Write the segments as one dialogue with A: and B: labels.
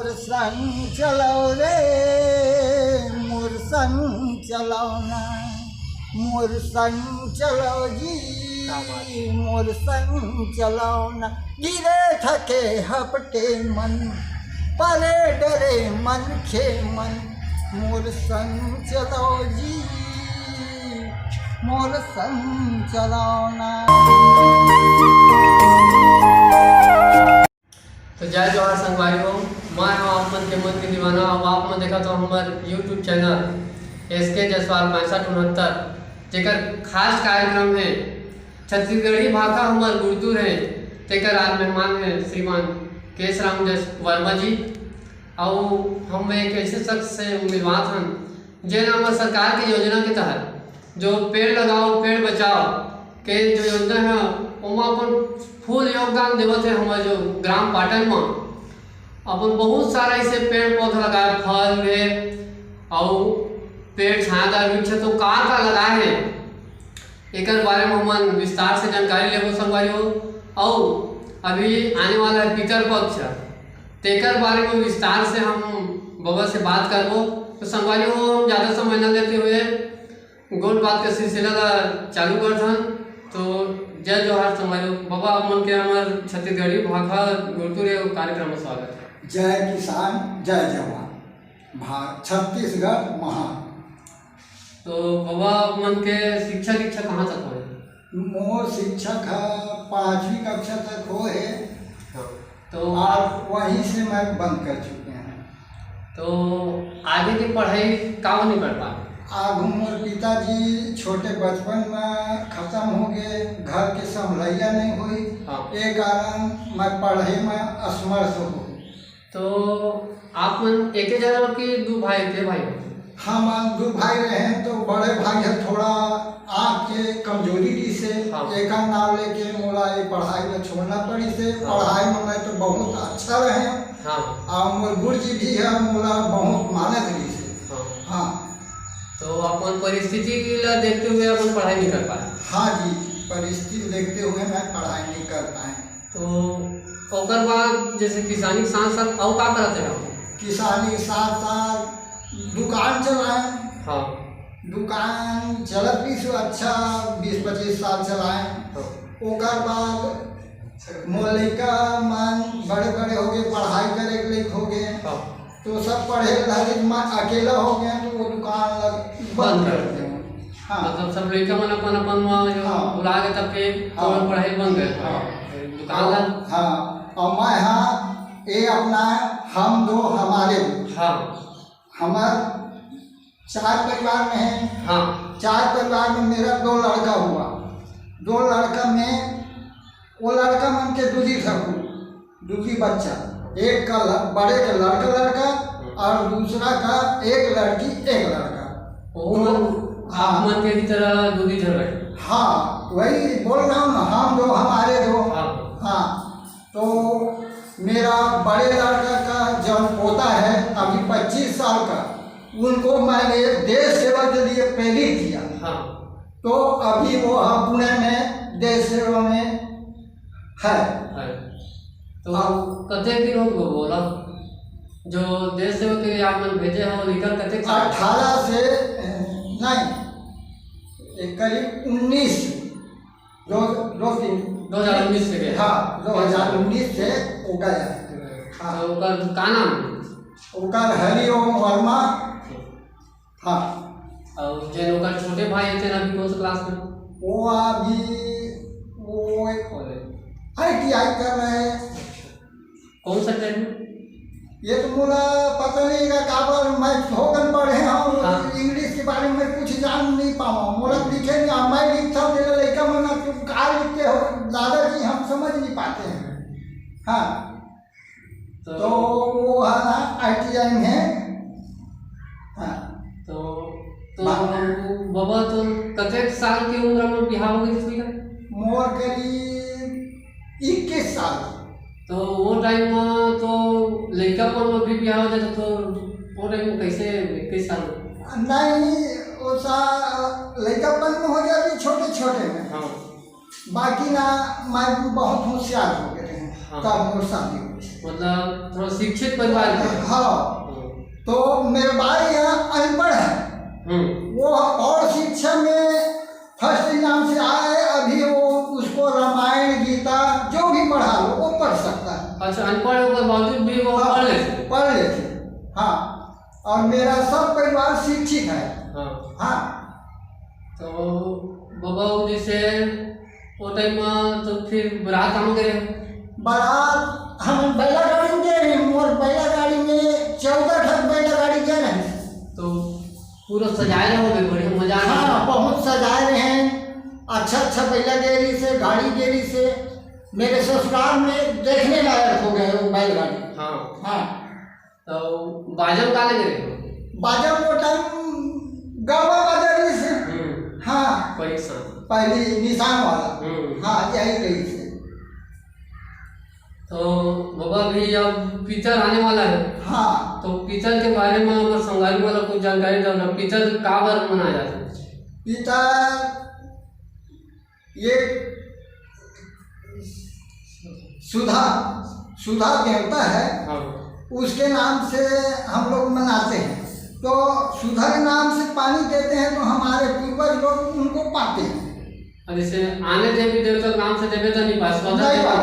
A: मोर संग चलो रे मोर संग चलो ना, मोर संग चलो जी मोर संग चलो ना। गिरे थके हपटे मन परे डरे मन खे मन, मोर संग चलो जी मोर संग चलो ना।
B: तो जय जवाहर संगवारी हो, मैं आप मन के मन के दीवाना। अब आप मन देखा तो हमारे यूट्यूब चैनल SK जयसवाल 6569 जेकर खास कार्यक्रम है छत्तीसगढ़ी भाषा हमार गुरतुर है। तेकर आज मेहमान है श्रीमान केशराम वर्मा जी। और हम एक ऐसे शख्स से उम्मीदवार हैं जिन हमारे सरकार की योजना के तहत जो पेड़ लगाओ पेड़ बचाओ के जो योजना है वहाँ अपन फुल योगदान देवत है। हमारे जो ग्राम पाटन में अपन बहुत सारा ऐसे पेड़ पौधा लगाए, फल है और पेड़ छायादार वृक्ष तो का लगाए हैं। एक बारे में हम विस्तार से जानकारी लेबो संगवारी हो। और अभी आने वाला है पितर पक्ष, तेकर बारे में विस्तार से हम बाबा से बात करबो। तो संगवारी हो हम ज़्यादा समय न लेते हुए गोल बात का सिलसिला चालू करथन। तो जय जवाहर संगवारी हो। बाबा आप मन के हमारे छत्तीसगढ़ी भाषा गुरतुर कार्यक्रम में स्वागत है।
A: जय किसान जय जवान, छत्तीसगढ़ महान।
B: तो बाबा आप मन के शिक्षा दीक्षा कहाँ तक हो?
A: मोर शिक्षक 5वीं कक्षा तक हो है।
B: हाँ। तो
A: आप वहीं से मैं बंद कर चुके हैं।
B: तो आगे की पढ़ाई कहाँ नहीं कर पाए?
A: आग मोर पिताजी छोटे बचपन में खत्म हो गए, घर के संभलैया नहीं हुई।
B: हाँ।
A: ये कारण मैं पढ़ाई में असमर्थ हूँ।
B: तो आप मन एक ही जगह की दो भाई थे भाई?
A: हम 2 भाई रहे तो बड़े भाई है थोड़ा आँख के कमजोरी की से।
B: हाँ।
A: एक नाव लेके मोला ये पढ़ाई में छोड़ना पड़ी से।
B: हाँ।
A: पढ़ाई में मैं तो बहुत अच्छा रहे।
B: हाँ।
A: और मोर गुरुजी भी है मोला बहुत मानत रही से।
B: हाँ।
A: हाँ।
B: तो अपन परिस्थिति ला देखते हुए अपन पढ़ाई नहीं कर पाए?
A: हाँ जी, परिस्थिति देखते हुए मैं पढ़ाई नहीं कर पाए।
B: तो ओकर बाद जैसे किसानी के साथ साथ और क्या करते हैं आप?
A: किसानी के साथ साथ दुकान चलाएं।
B: हाँ।
A: दुकान चलत भी सो अच्छा 20-25 साल चलाएं।
B: हाँ।
A: ओकर बाद मोर लइका मन बड़े बड़े हो गए, पढ़ाई करे के लायक हो गए।
B: हाँ।
A: तो सब पढ़े लगे, मैं अकेला हो गया तो वो दुकान बंद कर दिया। हाँ।
B: मतलब सब लड़का मन अपन अपन जो
A: हाँ।
B: बुला के तब के
A: हाँ।
B: पढ़ाई बंद कर
A: हाँ।
B: दुकान ला।
A: हाँ। और मैं हाँ ये अपना हम दो हमारे दो।
B: हाँ।
A: हमार 4 परिवार में है।
B: हाँ।
A: 4 परिवार में मेरा 2 लड़का हुआ। 2 लड़का में वो लड़का मन के दूधी बच्चा, एक का बड़े का लड़का और दूसरा का एक लड़की एक लड़का।
B: हाँ। मन के तरह दूधी झर गए।
A: हाँ वही बोल रहा हूँ ना, हम 2 हमारे 2।
B: हाँ।
A: हाँ। तो मेरा बड़े लड़का का जब पोता है अभी 25 साल का, उनको मैंने देश सेवा के लिए प्रेरित किया।
B: हाँ।
A: तो अभी वो पुणे में देश सेवा में है।
B: तो कते की लोग बोला जो देश सेवा के लिए आप मन भेजे हो निकल कते
A: 18 से नहीं करीब 19
B: 2019 से गए।
A: हाँ 2019 से वो गया। हाँ।
B: तो का नाम?
A: ओकर हरिओम वर्मा। हाँ।
B: और जे ओकर छोटे भाई थे ना अभी कौन सा क्लास में?
A: वो अभी वो ITI कर रहे हैं।
B: कौन सा ट्रेड में?
A: ये तो मोला पता नहीं का काबर मैं होगन पढ़े हूँ।
B: हाँ।
A: इंग्लिश के बारे में कुछ जान नहीं पाऊँ। मोला लिखे नहीं, मैं लिखता हूँ तेरा लड़का मना तुम का लिखते हो दादाजी, हम समझ नहीं पाते हैं। हाँ। तो वो है ना ITI में है। हाँ।
B: तो बाबा तो कते साल की उम्र में बिहार हो गई थी?
A: मोर करीब 21 साल।
B: तो वो टाइम में तो लड़का पर में भी बिहार हो जाता तो वो टाइम में कैसे 21 साल?
A: नहीं वो सा लड़कापन में हो जाती छोटे छोटे में।
B: हाँ।
A: बाकी ना मैं बहुत होशियार हो गए हैं।
B: हाँ।
A: तब मोर शादी हुई।
B: मतलब थोड़ा शिक्षित परिवार के।
A: हाँ, तो मेरे भाई यहाँ अनपढ़ है, वो और शिक्षा में फर्स्ट एग्जाम से आए, अभी वो उसको रामायण गीता जो भी पढ़ा लो वो पढ़ सकता है।
B: अच्छा, अनपढ़ होने के बावजूद भी वो पढ़ लेते।
A: हाँ, और मेरा सब परिवार शिक्षित है। हाँ,
B: तो बाबा जैसे वो टाइम में तो फिर बारात काम करे।
A: बारात हम बैला गाड़ी में गए हैं, और बैला गाड़ी में 14 ठक बैला गाड़ी गए हैं।
B: तो पूरा सजाए रहे होंगे, बढ़िया मजा।
A: हाँ, बहुत सजाए रहे हैं, अच्छा बैला गेरी से, गाड़ी गेरी से मेरे ससुराल में देखने लायक हो गए वो बैलगाड़ी। हाँ,
B: तो बाजम का लगे
A: बाजम वो टाइम गावा बाजारी से। हाँ, पहली निशान वाला। हाँ, यही गई से।
B: तो बाबा भी अब पितर आने वाला है।
A: हाँ,
B: तो पितर के बारे में अगर संगाली वाला कुछ जानकारी दो ना, पितर का बार मनाया जाता है?
A: पितर ये सुधा देवता है, उसके नाम से हम लोग मनाते हैं। तो सुधा के नाम से पानी देते हैं, तो हमारे पूर्वज लोग उनको पाते हैं।
B: जैसे आने देवी देवता के नाम से देवे तो नहीं पाए,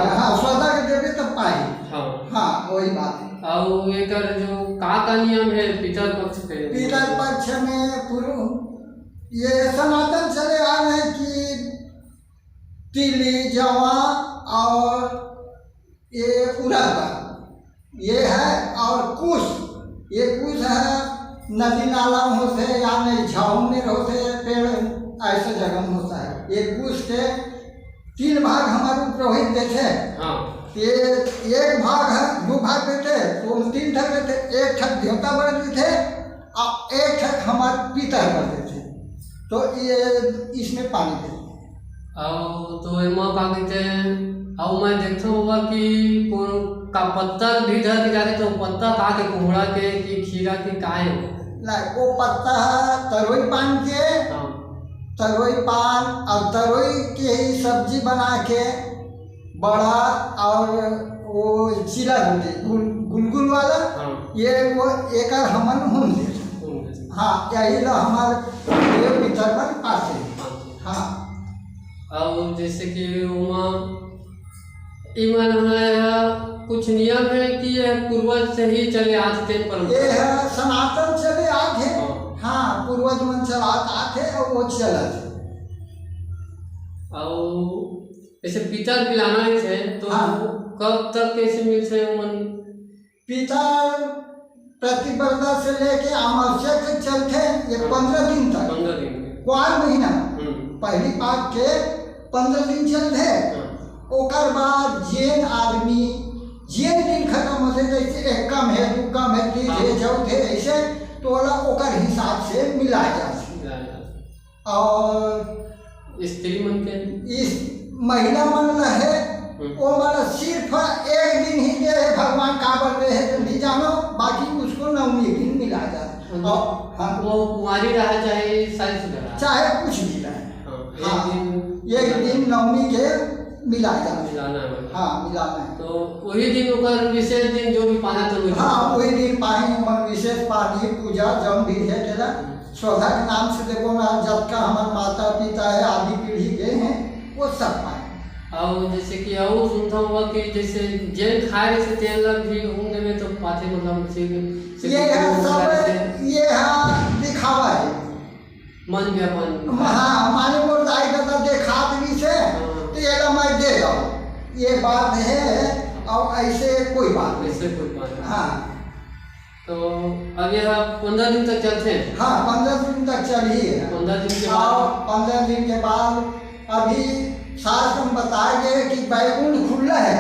A: हाँ, स्वधा के देवे तब पाए। हाँ, वही बात है।
B: और एक जो का नियम है पितर पक्ष पे,
A: पितर पक्ष में पूर्व ये सनातन चले आ रहे हैं कि तिली जवा और ये उड़द ये है, और कुश है, नदी नाला में होते हैं या नहीं झाऊ में होते हैं, पेड़ ऐसे जगह में होता है। ये कुश के 3 भाग हमारे पुरोहित देते। ये एक भाग है, 2 भाग देते, तो 3 ठक देते, 1 ठक देवता बन देते और 1 ठक हमारे पितर बन देते। तो ये इसमें पानी देते।
B: तो एमा का कहते हैं, और मैं देखता हूँ कि का पत्ता भी धर के जाते, तो पत्ता का के कुमड़ा के कि खीरा के काहे
A: नहीं, वो पत्ता है तरोई पान के। तरोई पान और तरोई के ही सब्जी बना के बड़ा, और वो चिला रोटी गुलगुल वाला, ये वो एक हमन हों दे। हाँ, यही ला हमारे देव पितर पर आते हैं। हाँ,
B: और जैसे कि ईमान है कुछ नियम है कि ये पूर्वज से ही चले आते
A: ये है सनातन चले आते। हाँ, पूर्वज मन चला आते और वो चला थे।
B: और ऐसे पितर पिलाना है तो कब तक कैसे मिलते हैं मन?
A: पितर प्रतिपदा से लेके अमावस्या तक चलते, ये 15 दिन तक।
B: 15 दिन
A: क्वार महीना पहली पाक के 15 दिन चलते। ओकर बाद जैन आदमी जैन दिन खत्म होते, जैसे 1 कम है 2 कम है 3 है 4 ऐसे, तो ओकर हिसाब से मिला जाए। और
B: स्त्री मन के
A: इस महिला मन रहे, वो मन सिर्फ 1 दिन ही दे है, भगवान काबर दे है तो नहीं जानो, बाकी उसको 9वीं दिन मिला जाए। और
B: वो कुंवारी रहा चाहे
A: कुछ भी रहे। हाँ, 1 दिन 9वीं के मिलाना है। हाँ, मिलाना है।
B: तो वही दिन ओकर विशेष दिन जो भी पाना तो
A: हाँ, वही दिन पानी मन विशेष पानी पूजा जम भी है तेरा स्वधा के नाम से। देखो ना, जब का हमारे माता पिता है आदि पीढ़ी गए हैं वो सब पाए।
B: और जैसे कि और सुनता हुआ कि जैसे जैन खाए से तेल भी होंगे में तो पाते मतलब
A: ये है सब, ये है दिखावा है,
B: मन व्यापन।
A: हाँ, हमारे मुर्दाई का देखा भी से तो ये मैं दे दो, ये बात है। और ऐसे कोई बात नहीं। हाँ,
B: तो अब यह 15 दिन तक चलते हैं।
A: हाँ, 15 दिन तक चलिए।
B: 15 दिन के बाद
A: 15 दिन के बाद अभी शास्त्र में बताया गया कि बैकुंठ खुला है।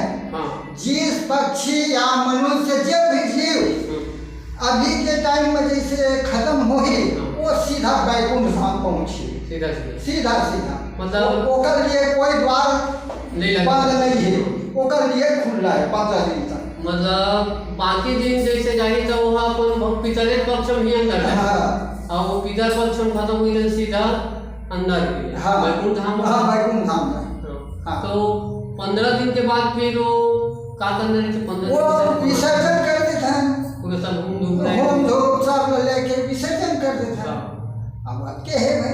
A: जिस पक्षी या मनुष्य जो भी जीव अभी के टाइम में जैसे खत्म हो ही, वो सीधा बैकुंठ धाम पहुँची। सीधा मतलब ओकर लिए कोई द्वार बंद नहीं है, ओकर लिए खुला है 15 दिन तक।
B: मतलब बाकी दिन जैसे जाही तो वहाँ अपन पितरे पक्ष में ही अंदर है। और वो पितर पक्ष में खत्म हुई सीधा अंदर बैकुंठ धाम।
A: बैकुंठ धाम।
B: तो 15 दिन के बाद फिर वो का करने रहे थे 15
A: वो
B: दिन
A: विसर्जन कर देते हैं,
B: पूरे सब घूम
A: होम धूप सब लेके विसर्जन कर देते हैं।
B: हाँ।
A: अब आपके है भाई,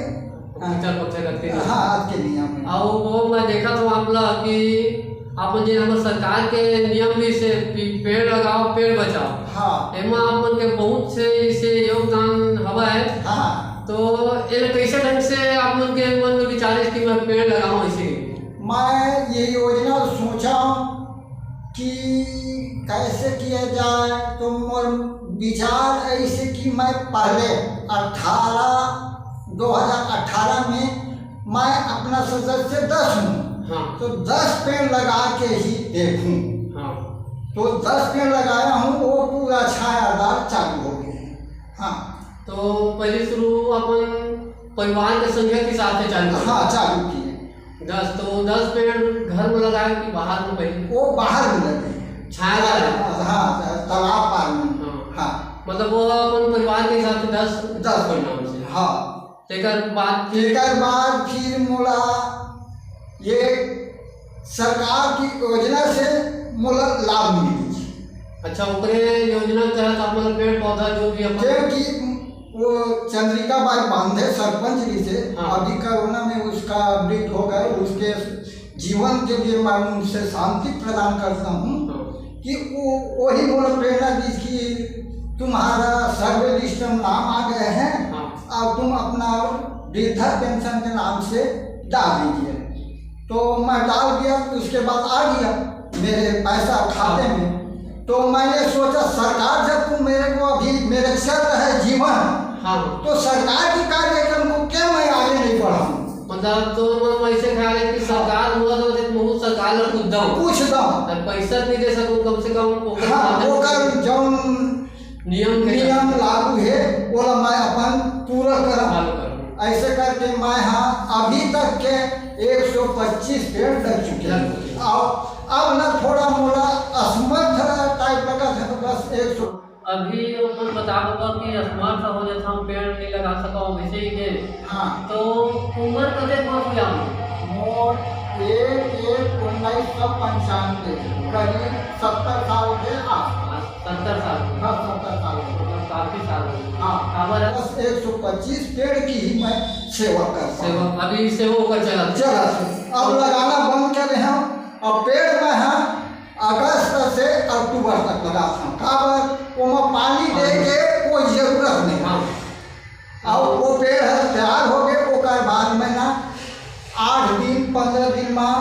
B: टीचर पक्ष करते हैं।
A: हाँ आज के नियम है।
B: और वो मैं देखा तो आप लोग कि अपन जो हमारे सरकार के नियम भी से पेड़ लगाओ पेड़ बचाओ,
A: हाँ
B: एमा अपन के बहुत से इसे योगदान हवा है।
A: हाँ
B: तो ये कैसे ढंग से आप मन के मन में विचार कि मैं पेड़ लगाऊं इसे?
A: मैं ये योजना सोचा कि कैसे किया जाए, तो मोर विचार ऐसे कि मैं पहले 2018 में मैं अपना सदस्य 10 हूँ,
B: हाँ
A: तो 10 पेड़ लगा के ही देखूं।
B: हाँ।
A: तो 10 पेड़ लगाया हूँ, वो पूरा छायादार चालू हो गया। हाँ
B: तो पहले शुरू अपन परिवार के संख्या के साथ से चालू
A: हाँ चालू किए।
B: 10 तो 10 पेड़ घर में लगाए कि बाहर में? पहले
A: वो बाहर में लगे,
B: छायादार है।
A: हाँ तालाब पार में।
B: हाँ।
A: हाँ
B: मतलब वो अपन परिवार के हिसाब से 10 परिणाम से।
A: हाँ
B: तेकर बाद
A: फिर मोला ये सरकार की योजना से मोला लाभ मिली।
B: अच्छा, ऊपरे योजना के तहत आप मतलब पेड़ पौधा जो भी अपन
A: क्योंकि वो चंद्रिका बाई बांधे सरपंच जी से,
B: हाँ।
A: अभी कोरोना में उसका मृत्यु हो गए, उसके जीवन के लिए मैं उनसे शांति प्रदान करता हूँ कि वो वही मोला प्रेरणा दी कि तुम्हारा सर्वे लिस्ट में नाम आ गए हैं,
B: हाँ।
A: अब तुम अपना वृद्धा पेंशन के नाम से डाल दीजिए। तो मैं डाल दिया, उसके बाद आ गया मेरे पैसा खाते में। तो मैंने सोचा सरकार जब तुम मेरे को अभी मेरे चल रहे जीवन,
B: हाँ।
A: तो सरकार की कार्यक्रम को क्यों मैं आगे नहीं बढ़ाऊं?
B: मतलब तो मैं वैसे ख्याल है कि सरकार हुआ तो बहुत सरकार ला कुछ दो पैसा नहीं दे सकूं, कम से कम
A: हाँ वो कर जो नियम लागू है वो मैं अपन पूरा करूं। ऐसे करके मैं हाँ अभी तक के 125 पेड़ लग चुके हैं। अब ना थोड़ा मोड़ा असमर्थ टाइप लगा था, तो बस 100
B: अभी अपन बता दूंगा कि असमर्थ हो जाता हम पेड़ नहीं लगा सका वैसे ही के।
A: हाँ
B: तो उम्र कते पहुंच गया
A: मोर 1995 करीब 70 साल के आसपास।
B: 70 साल?
A: हाँ 70 साल
B: काफी साल हो गए।
A: हाँ बस 125 पेड़ की ही मैं सेवा करता हूँ।
B: सेवा अभी सेवा का चला
A: अब लगाना बंद कर रहे हैं। अब पेड़ में है अगस्त से अक्टूबर तक लगाता हूँ, काबर वो पानी दे के कोई जरूरत नहीं।
B: हाँ।
A: अब वो पेड़ है तैयार हो गए, वो कर बाद में ना 8 दिन 15 दिन में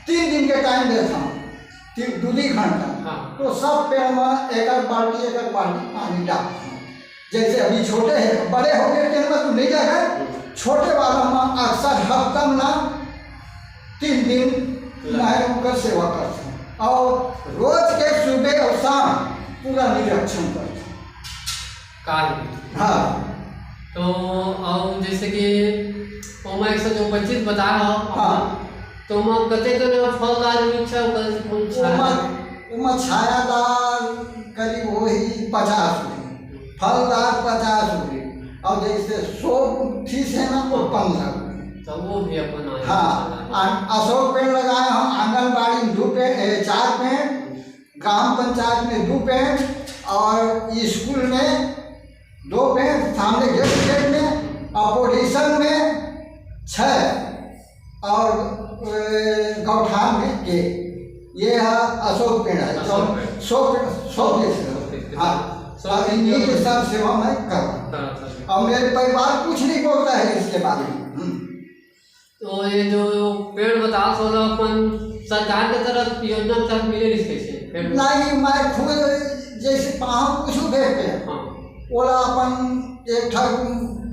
A: 3 दिन के टाइम देता हूँ, 2 घंटा।
B: हाँ।
A: तो सब पेड़ में एक बाल्टी पानी डालता हूँ। जैसे अभी छोटे हैं, बड़े हो गए पेड़ में तो नहीं जाएगा, छोटे वाला में अक्सर हफ्ता में ना 3 दिन मैं उनका सेवा करता हूँ, और रोज के सुबह और शाम पूरा निरीक्षण करता
B: हूँ।
A: हाँ
B: तो और जैसे कि मैं 125 बता रहा हूँ।
A: हाँ।
B: तो मैं कते फलदार वृक्ष
A: छायादार करीब वही 50 हुए, फलदार 50 हुए, और जैसे 100 फीस है ना वो 15 हुए।
B: तो वो भी अपन
A: हाँ अशोक पेड़ लगाए हम, आंगनबाड़ी में 2 पेड़ 4 पेड़, ग्राम पंचायत में 2 पेड़, और स्कूल में 2 पेड़, सामने गेट में, अपोजिशन में 6, और गौठान में 1। ये है अशोक पेड़ है, 100 पेड़। हाँ इन्हीं के साथ सेवा मैं करता, और मेरे परिवार कुछ नहीं बोलता है इसके बारे में।
B: तो ये जो पेड़ बता सोलह अपन सरकार के तरफ योजना तक मिले कैसे?
A: नहीं मैं खुद जैसे पाँव कुछ देते हैं, ओला अपन एक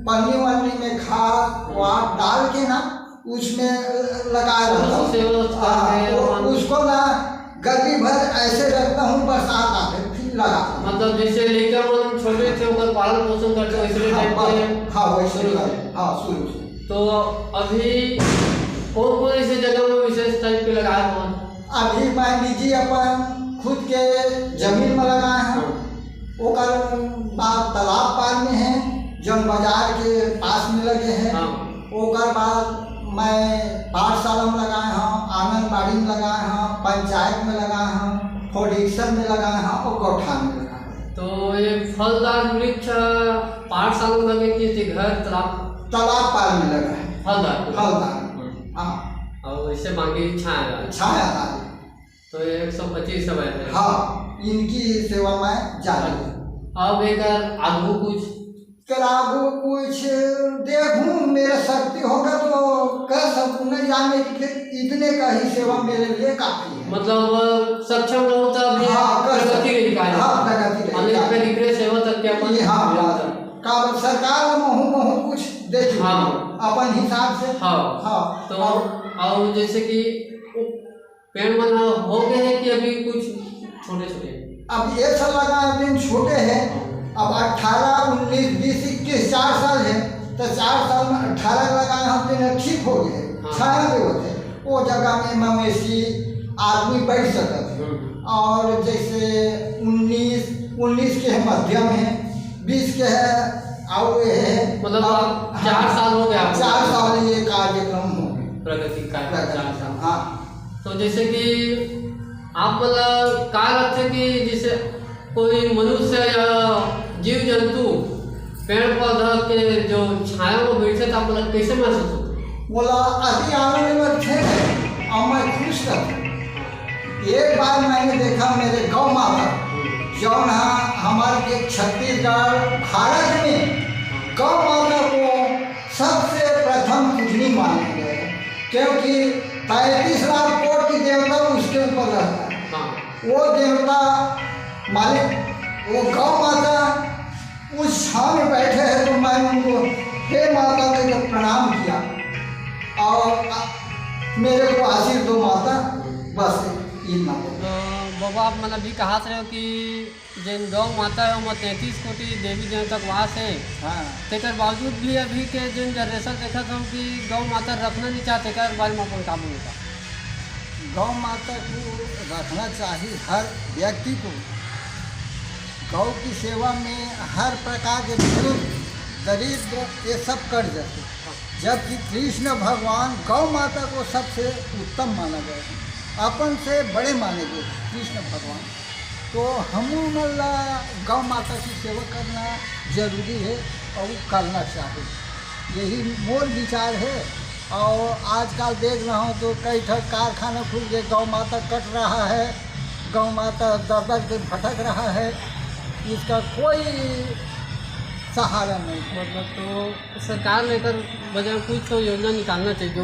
A: पन्नी वन्नी में खाद वाद डाल के ना उसमें लगाया रहता हूँ। उसको ना गर्मी भर ऐसे रखता हूँ, बरसात आते फिर लगाता हूँ।
B: मतलब जैसे लेकर छोटे थे उनका पालन पोषण करते वैसे
A: हाँ वैसे हाँ शुरू से।
B: तो अभी कौन ऐसे जगह में विशेष टाइप के लगाए हैं?
A: अभी मान लीजिए अपन खुद के जमीन में लगाए हैं, ओकर बाद तालाब पार में है, जन बाजार के पास में लगे हैं। ओकर बाद मैं पाठशाला में लगाए हैं, आंगनबाड़ी में लगाए हैं, पंचायत में लगाए हैं, पोजीशन में लगाए हैं और गौठान में लगाए हैं।
B: तो ये फलदार वृक्ष पाठशाला में लगे कि घर
A: तालाब पार में लगा है
B: फलदार।
A: हाँ,
B: और इससे मांगी छाया
A: छाया।
B: तो ये 125 समय है।
A: हाँ, इनकी सेवा में जारी है।
B: अब एक आगू कुछ
A: करागो कुछ देखूं, मेरा शक्ति होगा तो कर सकूं, नहीं जाने कि इतने का ही सेवा मेरे लिए काफी है।
B: मतलब सक्षम रहो तब ये प्रगति रही कार्य।
A: हाँ, प्रगति रही।
B: अनेक पे निकले सेवा तक के अपन।
A: हाँ, का सरकार महू कुछ देखी।
B: हाँ,
A: अपन हिसाब से।
B: हाँ। तो और जैसे कि पेड़ बना हो गए हैं कि अभी कुछ छोटे छोटे? अब
A: ये सब लगा दिन छोटे हैं। अब 18, 19, 20, 21 4 साल है, तो 4 साल में 18 लगाए हम दिन ठीक हो गए। छाया पे होते वो जगह में मवेशी आदमी बैठ सकते थे। और जैसे 19 के है, मध्यम है, 20 के है, और ये है
B: मतलब 4 साल हो गया।
A: 4 साल ये कार्यक्रम हो गए
B: प्रगति का 4 साल।
A: हाँ,
B: तो जैसे कि आप मतलब कहा लगता कि जैसे कोई मनुष्य या जीव जंतु पेड़ पौधा के जो छाया में बैठे तो आप मतलब कैसे महसूस होते?
A: बोला अति आनंद थे और मैं खुश था। एक बार मैंने देखा मेरे गौ माता जौन हमारे छत्तीसगढ़ भारत में गौ माता को सबसे प्रथम पूजनी माने गए, क्योंकि 35 लाख कोट की देवता उसके ऊपर रहता है। वो देवता मालिक वो गौ माता उस छाव में बैठे हैं, तो मैं उनको हे माता ने जब प्रणाम किया और मेरे को आशीर्वाद दो माता, बस इतना।
B: बाबा आप मतलब भी कहा रहे हो कि जिन गौ माता है वो 33 कोटि देवी देवता का वास है।
A: हाँ,
B: तेकर बावजूद भी अभी के जिन जनरेशन देखा था कि गौ माता रखना नहीं चाहते, कर बारे में अपन काबू होता।
A: गौ माता को रखना चाहिए हर व्यक्ति को। गौ की सेवा में हर प्रकार के बुजुर्ग दरिद्र ये सब कर जाते, जबकि कृष्ण भगवान गौ माता को सबसे उत्तम माना गया, अपन से बड़े माने गए कृष्ण भगवान। तो हम गौ माता की सेवा करना जरूरी है और वो करना चाहिए, यही मोर विचार है। और आजकल देख रहा हूँ तो कई कारखाना खुल के गौ माता कट रहा है, गौ माता दर से भटक रहा है, इसका कोई सहारा नहीं।
B: मतलब तो सरकार लेकर वजह कुछ तो योजना निकालना चाहिए जो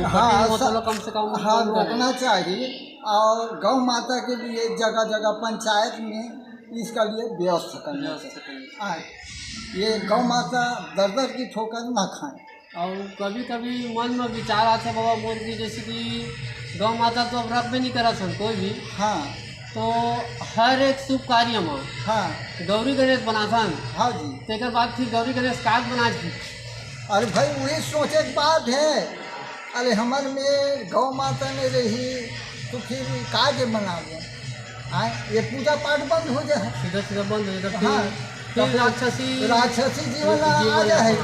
B: कम से कम
A: रोकना चाहिए। और गौ माता के लिए जगह जगह पंचायत में इसका लिए व्यवस्था करना चाहिए। ये गौ माता दर की ठोकर ना खाएं।
B: और कभी कभी मन में विचार आते बाबा मोर की, जैसे कि गौ माता तो अब रख भी नहीं करा सन कोई भी।
A: हाँ,
B: तो हर एक शुभ कार्य में
A: हाँ
B: गौरी गणेश बनाथन।
A: हाँ जी,
B: तेकर बाद फिर गौरी गणेश काग बना दी।
A: अरे भाई वही सोचे की बात है। अरे हमारे में गौ माता ने रही तो फिर काग बना दो, ये पूजा पाठ बंद हो जाए,
B: सीधा सीधा बंद हो जाए।
A: हाँ,
B: फिर
A: राक्षसी जीवन आ जाए।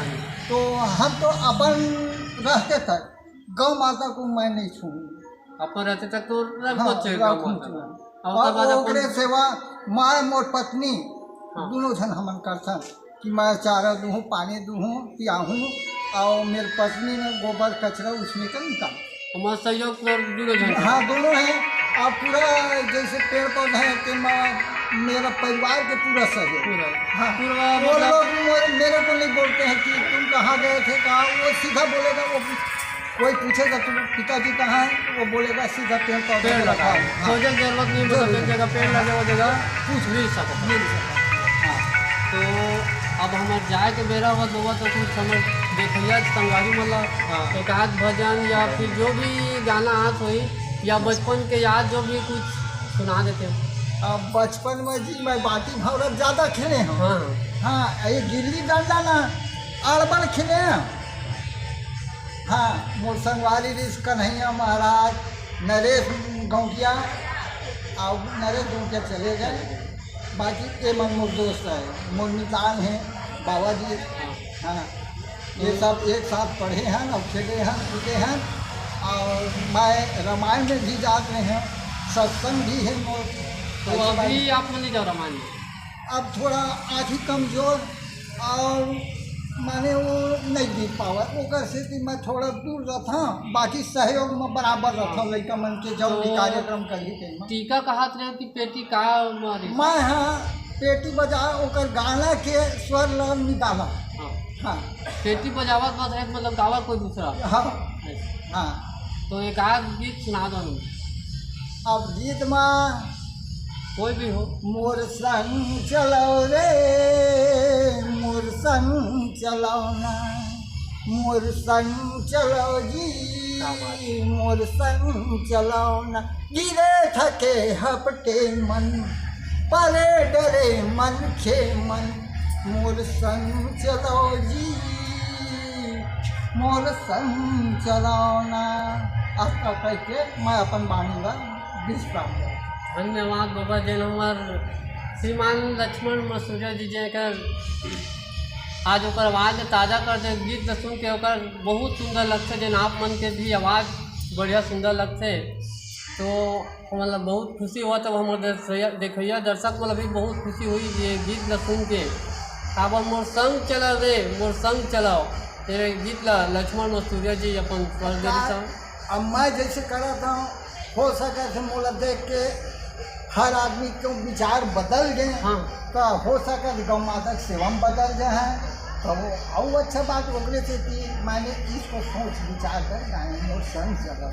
A: तो हम तो अपन रहते तक गौ माता को मैं नहीं छूऊंगा,
B: अपन रहते तक तो
A: और सेवा माँ मोर पत्नी दोनों जन हमन करथन कि मैं चारा दूँ, पानी दूँ, पियाहूँ, और मेरी पत्नी ने गोबर कचरा उसमें का निकाल
B: हमारा सहयोग दोनों।
A: हाँ, दोनों हैं। और पूरा जैसे पेड़ पौधा है कि मेरा परिवार के पूरा सहयोग। हाँ, वो लोग मेरे को नहीं बोलते हैं कि तुम कहाँ गए थे, कहाँ, वो सीधा बोलेगा। वो कोई पूछेगा तुम पिताजी कहाँ हैं, वो बोलेगा सीधा पेड़ पौधे लगा।
B: जरूरत नहीं, जगह पेड़ लगे वो जगह कुछ मिल सकता।
A: हाँ,
B: तो अब हमारे जाए के बेरा हुआ तो कुछ समझ देखिए संगवारी मतलब एक आध भजन या फिर जो भी गाना हाथ हुई या बचपन के याद जो भी कुछ सुना देते हो।
A: अब बचपन में जी मैं बाटी भौरत ज़्यादा खेले हैं।
B: हाँ
A: हाँ, ये गिल्ली डंडा ना अड़बड़ खेले हैं। हाँ, मोर संगवारी ऋषि कन्हैया महाराज, नरेश गौटिया, और नरेश गौटिया चले गए, बाकी ये मोर दोस्त है, मोर मितान है, बाबा जी। हाँ, ये सब एक साथ पढ़े हैं और खेले हैं, कूदे हैं। और मैं रामायण में भी जाते हैं, सत्संग भी है मोर।
B: तो अभी आप मन जाओ रामायण में?
A: अब थोड़ा आँखी कमजोर और माने वो नहीं दिख पावा ओकर से कि मैं थोड़ा दूर रहता बाकी सहयोग में बराबर रहता लड़का मन के जब भी
B: तो
A: कार्यक्रम करी के
B: टीका कहत रहे कि पेटी का मारी?
A: मैं हाँ पेटी बजा ओकर गाना के स्वर लग निकाला।
B: हाँ,
A: हाँ
B: पेटी बजावत बात है मतलब गावा कोई दूसरा?
A: हाँ हाँ।
B: तो एक आध गीत सुना दो हमें।
A: अब गीत में
B: कोई भी हो।
A: मोर संग चलो रे मोर संग चलो ना मोर संग चलो जी मोर संग चलो ना गिरे थके हपटे मन परे डरे मन खे मन मोर संग चलो जी मोर संग चलो ना। ऐसा कह के मैं अपन वाणी का विश्राम दूँ।
B: धन्यवाद बाबा जी हमार श्रीमान लक्ष्मण मसूरिया जी जेकर आज ओकर आवाज़ ताज़ा कर दे गीत सुन के ओकर बहुत सुंदर लगते जन आप मन के भी आवाज़ बढ़िया सुंदर लगते तो मतलब बहुत खुशी हुआ तब हमारे देखिए दर्शक मतलब भी बहुत खुशी हुई ये गीत ला सुन के। अब मोर संग चला रे मोर संग चलाओ तेरे गीत ला लक्ष्मण मसूरिया जी अपन स्वर दे रहे।
A: अब मैं जैसे करा था हो सके थे मोला देख के हर आदमी के विचार बदल गए।
B: हाँ
A: तो हो सके गौ माता की सेवा में बदल गए हैं तो वो और अच्छा बात ओकरे से कि मैंने इसको सोच विचार कर गाने और संग चला।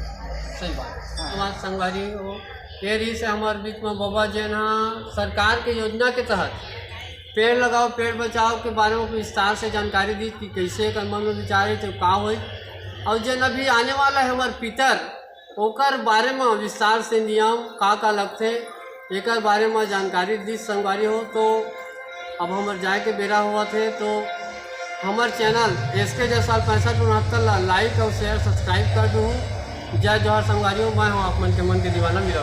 B: सही बात।
A: हाँ।
B: हमारे संगवारी हो ये रही से हमारे बीच में बाबा जी ना सरकार के योजना के तहत पेड़ लगाओ पेड़ बचाओ के बारे में विस्तार से जानकारी दी कि कैसे कर मन में विचार है तो का हो और जन अभी आने वाला है हमारे पितर ओकर बारे में विस्तार से नियम का लगते एक बारे में जानकारी दी संगवारी हो। तो अब हमारे जाए के बेरा हुआ थे तो हमारे चैनल SK जायसवाल 6569 लाइक और शेयर सब्सक्राइब कर दूँ। जय जोहर संगवारी हो मैं हूँ आप मन के दीवाना मिला।